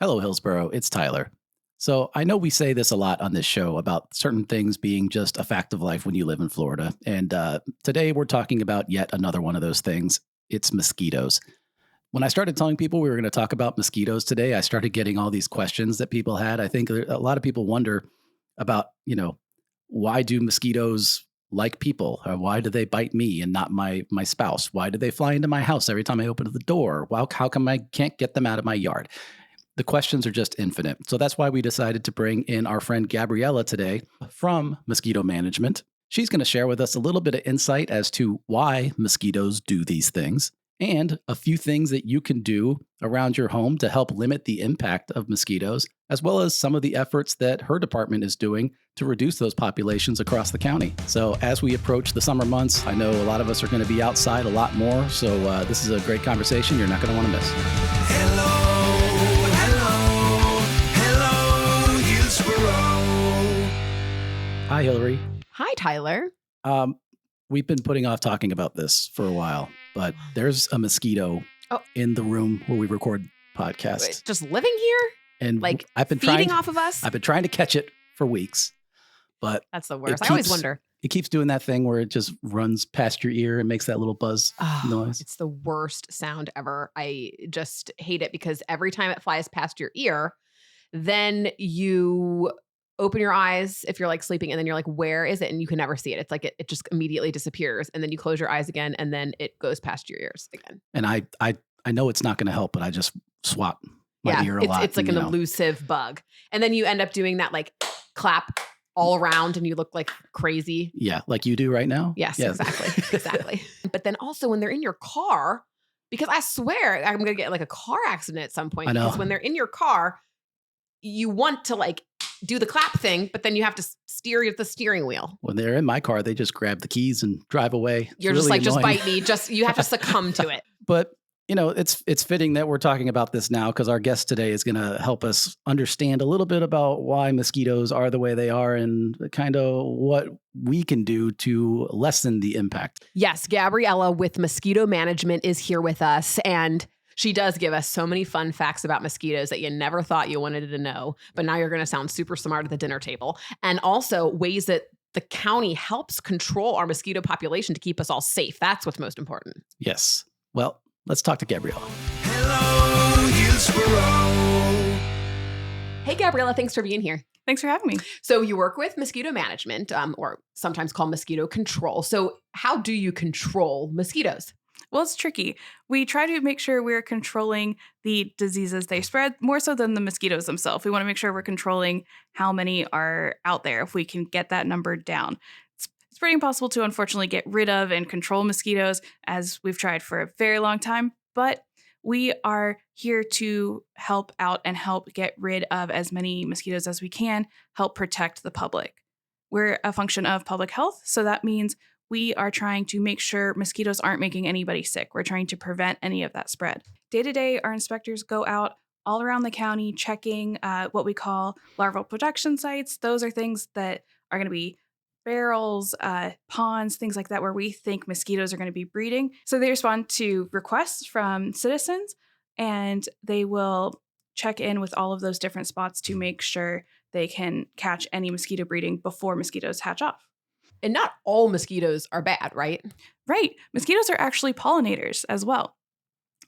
Hello, Hillsborough. It's Tyler. So I know we say this a lot on this show about certain things being just a fact of life when you live in Florida. And today we're talking about yet another one of those things. It's mosquitoes. When I started telling people we were going to talk about mosquitoes today, I started getting all these questions that people had. I think a lot of people wonder about, why do mosquitoes like people? Or why do they bite me and not my spouse? Why do they fly into my house every time I open the door? Well, how come I can't get them out of my yard? The questions are just infinite. So that's why we decided to bring in our friend Gabriella today from Mosquito Management. She's going to share with us a little bit of insight as to why mosquitoes do these things and a few things that you can do around your home to help limit the impact of mosquitoes, as well as some of the efforts that her department is doing to reduce those populations across the county. So as we approach the summer months, I know a lot of us are going to be outside a lot more. So this is a great conversation you're not going to want to miss. Hi, Hilary. Hi, Tyler. We've been putting off talking about this for a while, but there's a mosquito in the room where we record podcasts. Just living here? And I've been feeding off of us? I've been trying to catch it for weeks, but that's the worst. I always wonder. It keeps doing that thing where it just runs past your ear and makes that little buzz noise. It's the worst sound ever. I just hate it because every time it flies past your ear, then you open your eyes if you're like sleeping and then you're like, where is it? And you can never see it. It's like it just immediately disappears. And then you close your eyes again and then it goes past your ears again. And I know it's not going to help, but I just swat my ear a lot. It's like an elusive bug. And then you end up doing that like clap all around and you look like crazy. Yeah, like you do right now. Yes. Exactly. But then also when they're in your car, because I swear I'm going to get like a car accident at some point. I know. Because when they're in your car, you want to like do the clap thing, but then you have to steer at the steering wheel. When they're in my car, they just grab the keys and drive away. You're just like, just bite me. You have to succumb to it. But it's fitting that we're talking about this now because our guest today is going to help us understand a little bit about why mosquitoes are the way they are and kind of what we can do to lessen the impact. Yes, Gabriella with Mosquito Management is here with us, and she does give us so many fun facts about mosquitoes that you never thought you wanted to know, but now you're going to sound super smart at the dinner table. And also ways that the county helps control our mosquito population to keep us all safe. That's what's most important. Yes. Well, let's talk to Gabriella. Hello, Hillsborough. Hey, Gabriella, thanks for being here. Thanks for having me. So you work with mosquito management, or sometimes called mosquito control. So how do you control mosquitoes? Well, it's tricky. We try to make sure we're controlling the diseases they spread more so than the mosquitoes themselves. We want to make sure we're controlling how many are out there if we can get that number down. It's pretty impossible to unfortunately get rid of and control mosquitoes as we've tried for a very long time, but we are here to help out and help get rid of as many mosquitoes as we can, help protect the public. We're a function of public health, so that means we are trying to make sure mosquitoes aren't making anybody sick. We're trying to prevent any of that spread. Day to day, our inspectors go out all around the county checking what we call larval production sites. Those are things that are going to be barrels, ponds, things like that, where we think mosquitoes are going to be breeding. So they respond to requests from citizens, and they will check in with all of those different spots to make sure they can catch any mosquito breeding before mosquitoes hatch off. And not all mosquitoes are bad, right? Right. Mosquitoes are actually pollinators as well.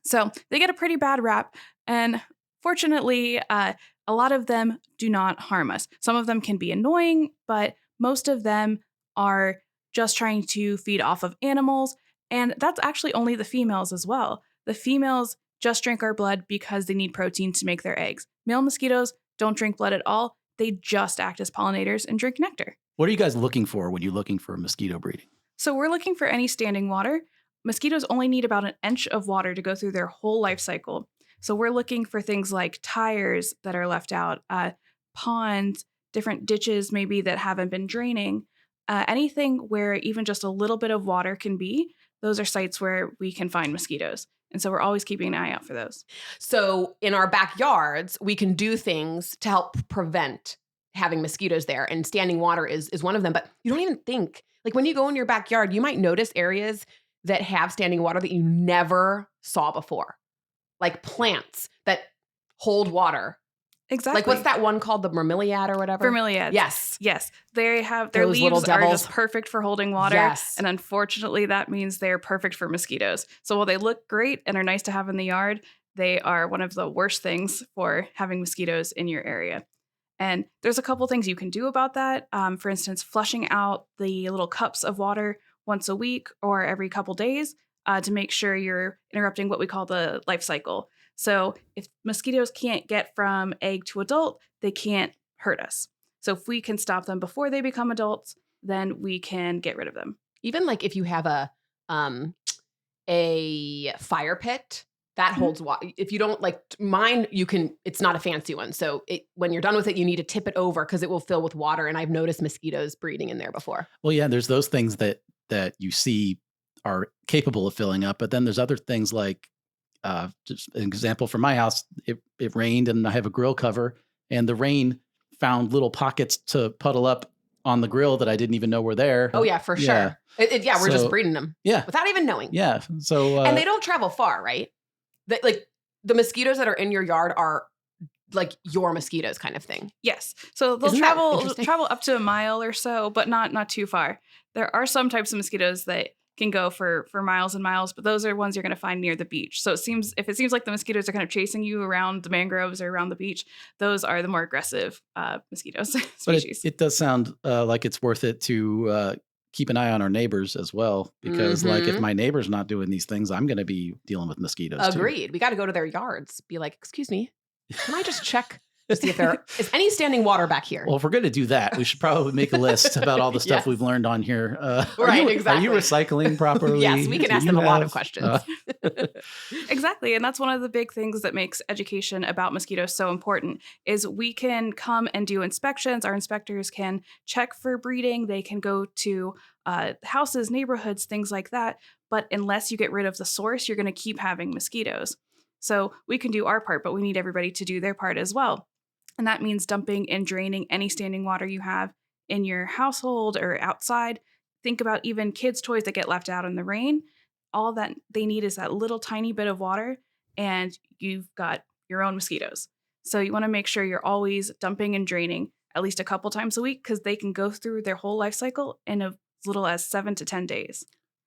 So they get a pretty bad rap. And fortunately, a lot of them do not harm us. Some of them can be annoying, but most of them are just trying to feed off of animals. And that's actually only the females as well. The females just drink our blood because they need protein to make their eggs. Male mosquitoes don't drink blood at all. They just act as pollinators and drink nectar. What are you guys looking for when you're looking for mosquito breeding? So we're looking for any standing water. Mosquitoes only need about an inch of water to go through their whole life cycle. So we're looking for things like tires that are left out, ponds, different ditches maybe that haven't been draining, anything where even just a little bit of water can be. Those are sites where we can find mosquitoes. And so we're always keeping an eye out for those. So in our backyards, we can do things to help prevent having mosquitoes there, and standing water is one of them. But you don't even think, like when you go in your backyard, you might notice areas that have standing water that you never saw before, like plants that hold water Exactly. Like, what's that one called? The bromeliad or whatever? Bromeliads. Yes. Yes. They have their Those little leaves are devils. just perfect for holding water. Yes. And unfortunately, that means they're perfect for mosquitoes. So while they look great and are nice to have in the yard, they are one of the worst things for having mosquitoes in your area. And there's a couple things you can do about that. For instance, flushing out the little cups of water once a week or every couple days to make sure you're interrupting what we call the life cycle. So if mosquitoes can't get from egg to adult, they can't hurt us. So if we can stop them before they become adults, then we can get rid of them. Even like if you have a fire pit that holds water. If you don't like mine, you can, it's not a fancy one. So when you're done with it, you need to tip it over because it will fill with water. And I've noticed mosquitoes breeding in there before. Well, yeah, there's those things that you see are capable of filling up, but then there's other things like, just an example from my house, it rained and I have a grill cover and the rain found little pockets to puddle up on the grill that I didn't even know were there. Oh yeah, for sure. Yeah, we're just breeding them. Yeah. Without even knowing. Yeah. So, and they don't travel far, right? Like the mosquitoes that are in your yard are like your mosquitoes kind of thing. Yes. So they'll Isn't that travel up to a mile or so, but not too far. There are some types of mosquitoes that can go for miles and miles, but those are ones you're going to find near the beach. So if it seems like the mosquitoes are kind of chasing you around the mangroves or around the beach, those are the more aggressive mosquitoes species. But it does sound like it's worth it to keep an eye on our neighbors as well, because like if my neighbor's not doing these things, I'm going to be dealing with mosquitoes. Agreed. We got to go to their yards. Be like, excuse me, can I just check to see if there is any standing water back here? Well, if we're going to do that, we should probably make a list about all the stuff we've learned on here. Right, exactly. Are you recycling properly? Yes, we can ask them a lot of questions. Exactly. And that's one of the big things that makes education about mosquitoes so important is we can come and do inspections. Our inspectors can check for breeding. They can go to houses, neighborhoods, things like that. But unless you get rid of the source, you're going to keep having mosquitoes. So we can do our part, but we need everybody to do their part as well. And that means dumping and draining any standing water you have in your household or outside. Think about even kids' toys that get left out in the rain. All that they need is that little tiny bit of water, and you've got your own mosquitoes. So you want to make sure you're always dumping and draining at least a couple times a week because they can go through their whole life cycle in as little as 7 to 10 days.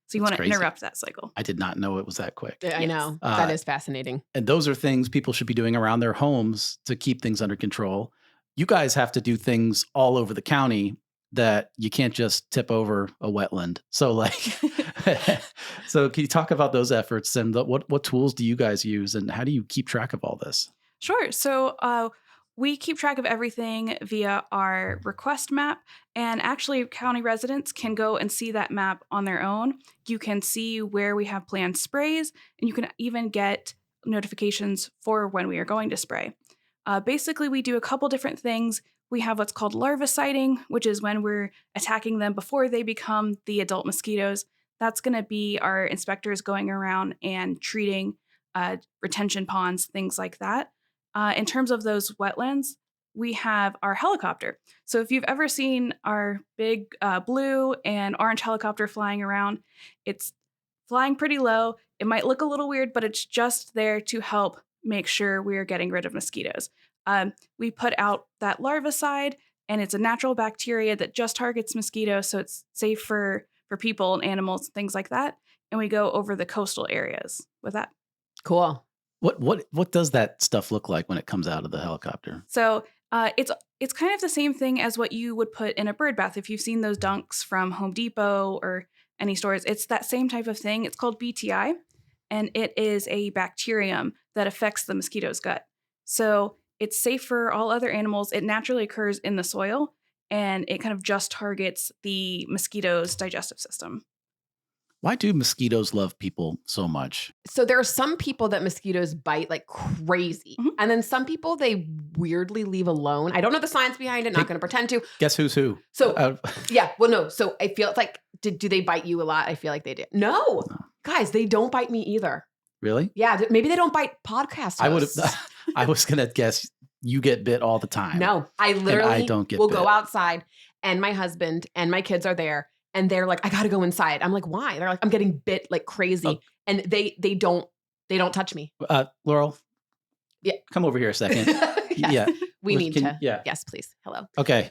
So you want to interrupt that cycle. I did not know it was that quick. I know. That is fascinating. And those are things people should be doing around their homes to keep things under control. You guys have to do things all over the county that you can't just tip over a wetland. So so can you talk about those efforts and what tools do you guys use and how do you keep track of all this? Sure. So we keep track of everything via our request map, and actually county residents can go and see that map on their own. You can see where we have planned sprays, and you can even get notifications for when we are going to spray. Basically, we do a couple different things. We have what's called larviciding, which is when we're attacking them before they become the adult mosquitoes. That's going to be our inspectors going around and treating retention ponds, things like that. In terms of those wetlands, we have our helicopter. So if you've ever seen our big blue and orange helicopter flying around, it's flying pretty low. It might look a little weird, but it's just there to help make sure we're getting rid of mosquitoes. We put out that larvicide, and it's a natural bacteria that just targets mosquitoes, so it's safe for people and animals, things like that. And we go over the coastal areas with that. Cool. What does that stuff look like when it comes out of the helicopter? So it's kind of the same thing as what you would put in a bird bath. If you've seen those dunks from Home Depot or any stores, it's that same type of thing. It's called BTI, and it is a bacterium that affects the mosquito's gut. So it's safe for all other animals. It naturally occurs in the soil, and it kind of just targets the mosquito's digestive system. Why do mosquitoes love people so much? So there are some people that mosquitoes bite like crazy. Mm-hmm. And then some people they weirdly leave alone. I don't know the science behind it. Not going to pretend to. Guess who's who? So yeah, well, no. So I feel like, do they bite you a lot? I feel like they did. No, guys, they don't bite me either. Really? Yeah. Maybe they don't bite podcast hosts. I was going to guess you get bit all the time. No, I literally I don't get will bit. go outside and my husband and my kids are there. And they're like, I got to go inside. I'm like, why? They're like, I'm getting bit like crazy. Oh. And they don't touch me. Laurel, Yeah. come over here a second. Yes. Yeah. We need to. Yeah. Yes, please. Hello. Okay.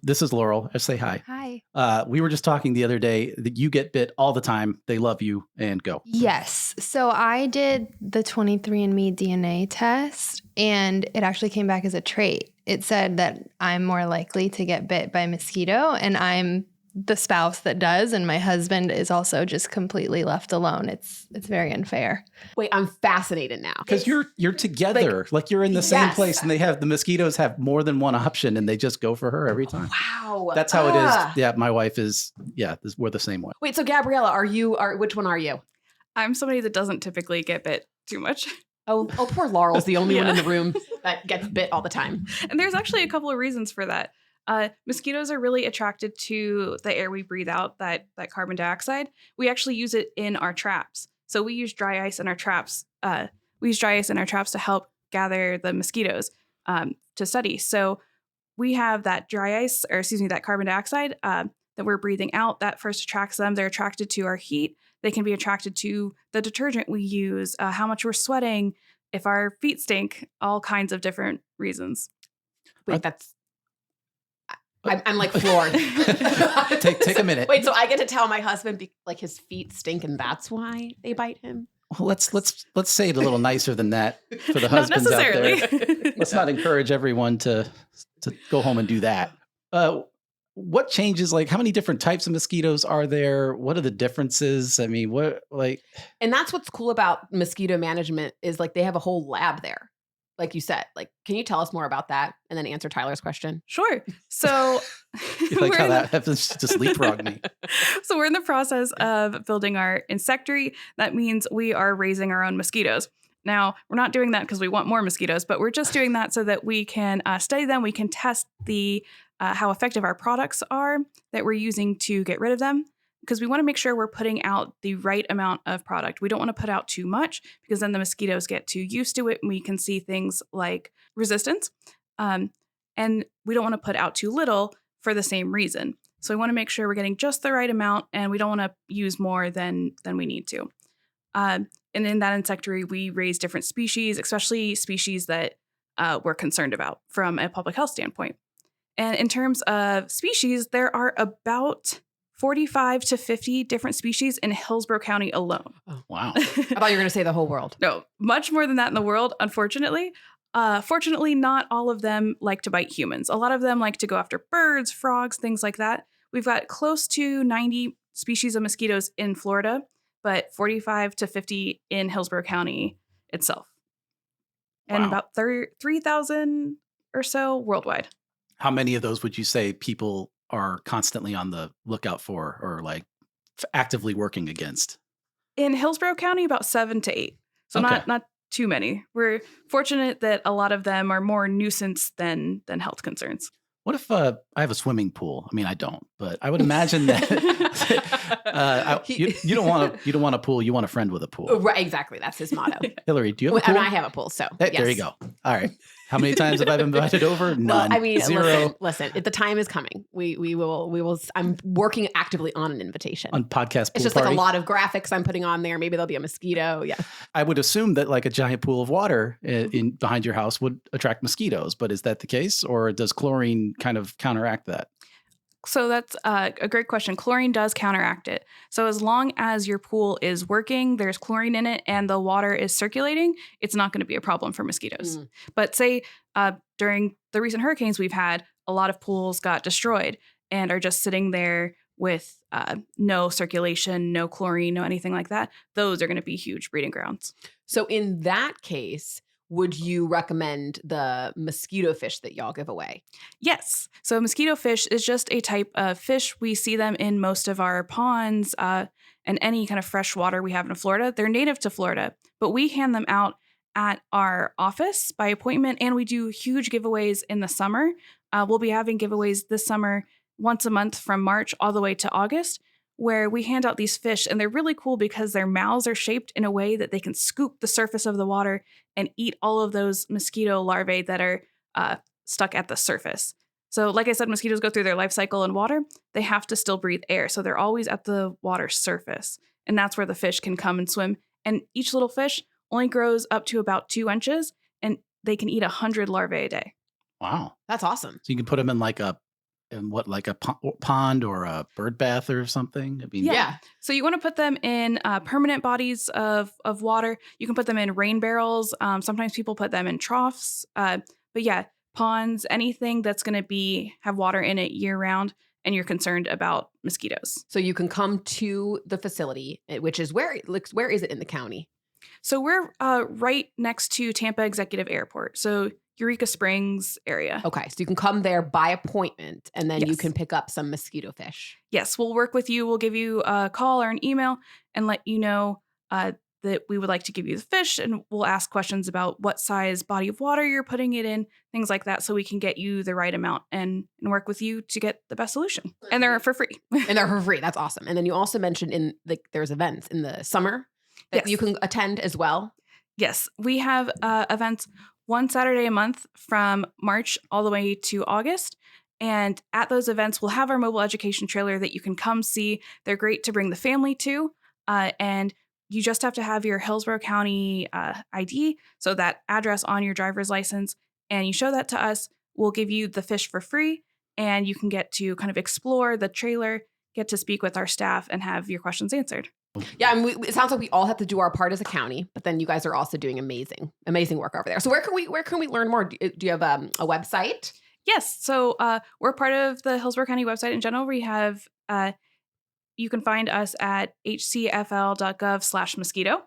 This is Laurel. Say hi. Hi. We were just talking the other day that you get bit all the time. They love you, and go. Yes. So I did the 23andMe DNA test, and it actually came back as a trait. It said that I'm more likely to get bit by a mosquito, and I'm the spouse that does, and my husband is also just completely left alone. It's very unfair. Wait, I'm fascinated now. Because you're together, like you're in the same Yes. place, and the mosquitoes have more than one option, and they just go for her every time. Wow. That's how it is. Yeah, my wife is. Yeah, we're the same way. Wait, so Gabriella, which one are you? I'm somebody that doesn't typically get bit too much. Oh, poor Laurel's the only one in the room that gets bit all the time. And there's actually a couple of reasons for that. Mosquitoes are really attracted to the air we breathe out, that carbon dioxide. We actually use it in our traps. So we use dry ice in our traps. To help gather the mosquitoes to study. So we have that that carbon dioxide that we're breathing out. That first attracts them. They're attracted to our heat. They can be attracted to the detergent we use, how much we're sweating, if our feet stink, all kinds of different reasons. Wait, I'm like floored. Take a minute. Wait, so I get to tell my husband like his feet stink and that's why they bite him? Well, let's say it a little nicer than that for the Not husbands out necessarily. there. Let's not encourage everyone to go home and do that. What changes? Like, how many different types of mosquitoes are there? What are the differences? I mean, And that's what's cool about mosquito management is like they have a whole lab there. Like you said, like, can you tell us more about that and then answer Tyler's question? Sure. So You like how that happens? Just leapfrog me. So we're in the process of building our insectary. That means we are raising our own mosquitoes. Now, we're not doing that because we want more mosquitoes, but we're just doing that so that we can study them. We can test how effective our products are that we're using to get rid of them, because we want to make sure we're putting out the right amount of product. We don't want to put out too much because then the mosquitoes get too used to it and we can see things like resistance. And we don't want to put out too little for the same reason. So we want to make sure we're getting just the right amount and we don't want to use more than we need to. And in that insectary, we raise different species, especially species that we're concerned about from a public health standpoint. And in terms of species, there are about 45 to 50 different species in Hillsborough County alone. Oh, wow. I thought you were going to say the whole world. No, much more than that in the world, unfortunately. Fortunately, not all of them like to bite humans. A lot of them like to go after birds, frogs, things like that. We've got close to 90 species of mosquitoes in Florida, but 45 to 50 in Hillsborough County itself. And Wow. about 3,000 or so worldwide. How many of those would you say people are constantly on the lookout for or like actively working against? In Hillsborough County, about 7 to 8. So Okay. not too many. We're fortunate that a lot of them are more nuisance than health concerns. What if I have a swimming pool? I mean, I don't, but I would imagine that you don't want a pool. You want a friend with a pool. Right, exactly. That's his motto. Hillary, do you have a And pool? I have a pool, so Hey, yes. there you go. All right. How many times have I been invited over? None. Well, I mean, Zero. listen, the time is coming. We will. I'm working actively on an invitation. On podcast pool It's just party. like a lot of graphics I'm putting on there. Maybe there'll be a mosquito. Yeah. I would assume that like a giant pool of water in behind your house would attract mosquitoes, but is that the case, or does chlorine kind of counteract that? So that's a great question. Chlorine does counteract it. So as long as your pool is working, there's chlorine in it, and the water is circulating, it's not going to be a problem for mosquitoes. Mm. But say during the recent hurricanes we've had, a lot of pools got destroyed and are just sitting there with no circulation, no chlorine, no anything like that. Those are going to be huge breeding grounds. So in that case, would you recommend the mosquito fish that y'all give away? Yes. So mosquito fish is just a type of fish. We see them in most of our ponds and any kind of fresh water we have in Florida. They're native to Florida, but we hand them out at our office by appointment, and we do huge giveaways in the summer. We'll be having giveaways this summer once a month from March all the way to August, where we hand out these fish, and they're really cool because their mouths are shaped in a way that they can scoop the surface of the water and eat all of those mosquito larvae that are stuck at the surface. So like I said, mosquitoes go through their life cycle in water. They have to still breathe air. So they're always at the water surface. And that's where the fish can come and swim. And each little fish only grows up to about 2 inches, and they can eat 100 larvae a day. Wow. That's awesome. So you can put them in like a pond or a bird bath or something? I mean, Yeah. So you want to put them in permanent bodies of water. You can put them in rain barrels. Sometimes people put them in troughs. But yeah, ponds, anything that's going to have water in it year round, and you're concerned about mosquitoes. So you can come to the facility, which is where is it in the county? So we're right next to Tampa Executive Airport. So Eureka Springs area. Okay. So you can come there by appointment, and then you Yes. can pick up some mosquito fish. Yes, we'll work with you. We'll give you a call or an email and let you know that we would like to give you the fish, and we'll ask questions about what size body of water you're putting it in, things like that, so we can get you the right amount and work with you to get the best solution. And they're for free. And they're for free. That's awesome. And then you also mentioned there's events in the summer that Yes. you can attend as well. Yes, we have events one Saturday a month from March all the way to August. And at those events, we'll have our mobile education trailer that you can come see. They're great to bring the family to. And you just have to have your Hillsborough County ID, so that address on your driver's license. And you show that to us. We'll give you the fish for free. And you can get to kind of explore the trailer, get to speak with our staff, and have your questions answered. Yeah, and it sounds like we all have to do our part as a county, but then you guys are also doing amazing work over there. So where can we learn more? Do you have a website? Yes. So we're part of the Hillsborough County website in general. We have, you can find us at hcfl.gov/mosquito.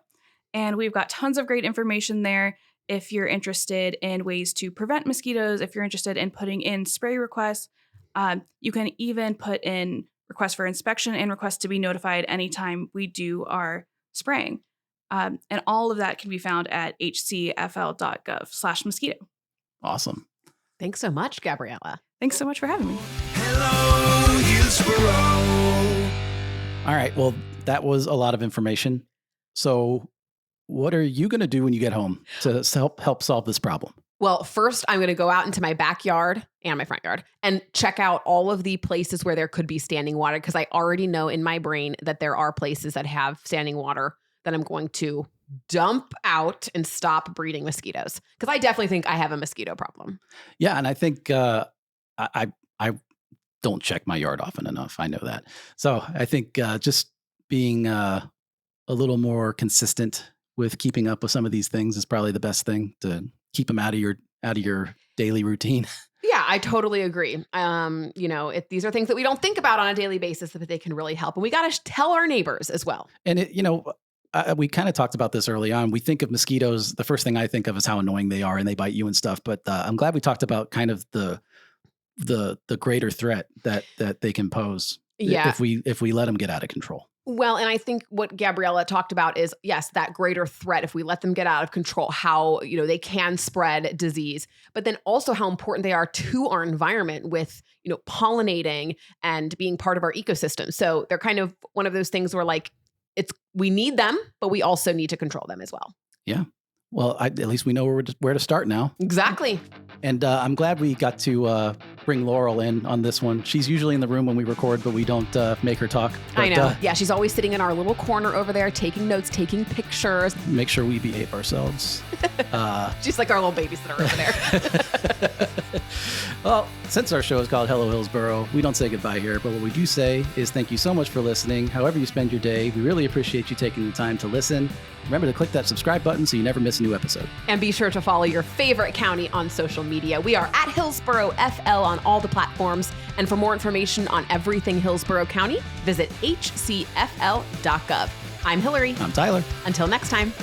And we've got tons of great information there if you're interested in ways to prevent mosquitoes, if you're interested in putting in spray requests. You can even put in requests for inspection and requests to be notified anytime we do our spraying. And all of that can be found at hcfl.gov/mosquito. awesome. Thanks so much, Gabriella. Thanks so much for having me. Hello, Hillsborough. All right. Well, that was a lot of information. So what are you going to do when you get home to help solve this problem? Well, first, I'm going to go out into my backyard and my front yard and check out all of the places where there could be standing water, because I already know in my brain that there are places that have standing water that I'm going to dump out and stop breeding mosquitoes, because I definitely think I have a mosquito problem. Yeah. And I think I don't check my yard often enough. I know that. So I think just being a little more consistent with keeping up with some of these things is probably the best thing to keep them out of your daily routine. Yeah, I totally agree. These are things that we don't think about on a daily basis, but they can really help. And we got to tell our neighbors as well. And we kind of talked about this early on. We think of mosquitoes. The first thing I think of is how annoying they are and they bite you and stuff. But I'm glad we talked about kind of the greater threat that they can pose. Yeah. If we let them get out of control. Well, and I think what Gabriella talked about is, yes, that greater threat, if we let them get out of control, how, they can spread disease, but then also how important they are to our environment with, pollinating and being part of our ecosystem. So they're kind of one of those things where we need them, but we also need to control them as well. Yeah. Well, at least we know where to start now. Exactly. And I'm glad we got to bring Laurel in on this one. She's usually in the room when we record, but we don't make her talk. But, I know. Yeah, she's always sitting in our little corner over there, taking notes, taking pictures. Make sure we behave ourselves. She's like our little babysitter over there. Well, since our show is called Hello Hillsborough, we don't say goodbye here, but what we do say is thank you so much for listening. However you spend your day, we really appreciate you taking the time to listen. Remember to click that subscribe button so you never miss a new episode. And be sure to follow your favorite county on social media. We are at Hillsborough FL on all the platforms. And for more information on everything Hillsborough County, visit hcfl.gov. I'm Hilary. I'm Tyler. Until next time.